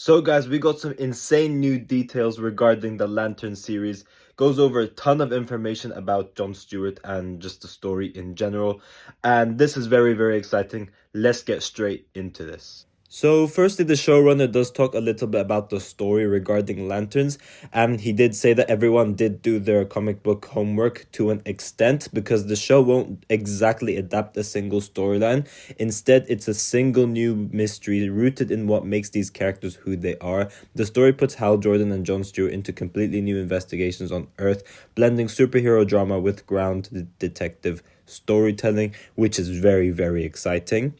So guys, we got some insane new details regarding the Lantern series. Goes over a ton of information about Jon Stewart and just the story in general. And this is very, very exciting. Let's get straight into this. So firstly, the showrunner does talk a little bit about the story regarding lanterns, and he did say that everyone did do their comic book homework to an extent because the show won't exactly adapt a single storyline. Instead, it's a single new mystery rooted in what makes these characters who they are. The story puts Hal Jordan and Jon Stewart into completely new investigations on Earth, blending superhero drama with ground detective storytelling, which is very, very exciting.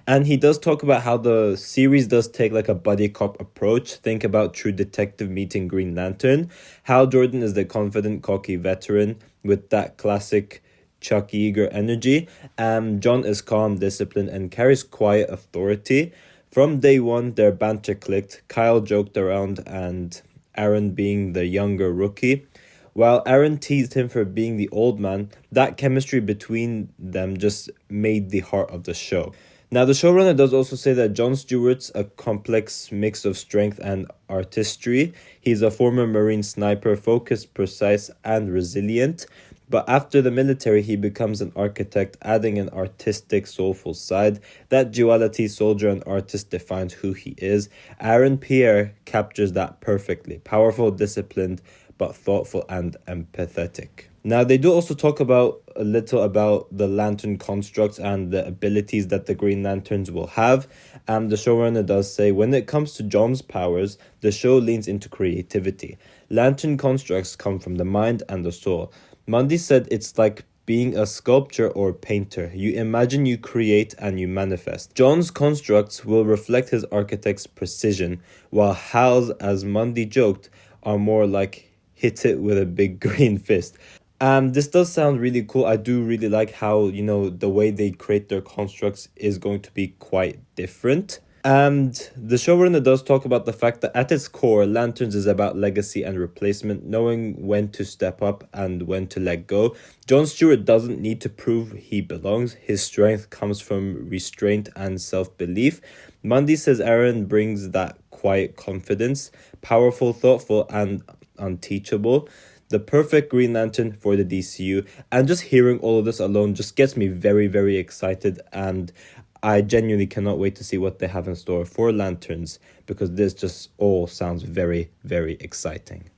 And he does talk about how the series does take like a buddy cop approach. Think about True Detective meeting Green Lantern. Hal Jordan is the confident, cocky veteran with that classic Chuck Yeager energy. John is calm, disciplined, and carries quiet authority. From day one, their banter clicked. Kyle joked around and Aaron being the younger rookie. While Aaron teased him for being the old man, that chemistry between them just made the heart of the show. Now, the showrunner does also say that Jon Stewart's a complex mix of strength and artistry. He's a former Marine sniper, focused, precise, and resilient. But after the military, he becomes an architect, adding an artistic, soulful side. That duality, soldier and artist, defines who he is. Pierre captures that perfectly. Powerful, disciplined, but thoughtful and empathetic. Now, they do also talk about a little about the lantern constructs and the abilities that the Green Lanterns will have. The showrunner does say, when it comes to Jon's powers, the show leans into creativity. Lantern constructs come from the mind and the soul. Mundy said it's like being a sculptor or painter. You imagine, you create, and you manifest. Jon's constructs will reflect his architect's precision, while Hal's, as Mundy joked, are more like hit it with a big green fist. This does sound really cool. I do really like how, the way they create their constructs is going to be quite different. And the showrunner does talk about the fact that at its core, Lanterns is about legacy and replacement, knowing when to step up and when to let go. Jon Stewart doesn't need to prove he belongs. His strength comes from restraint and self-belief. Mundy says Aaron brings that quiet confidence, powerful, thoughtful, and unteachable. The perfect Green Lantern for the DCU. And just hearing all of this alone just gets me very, very excited. And I genuinely cannot wait to see what they have in store for Lanterns, because this just all sounds very, very exciting.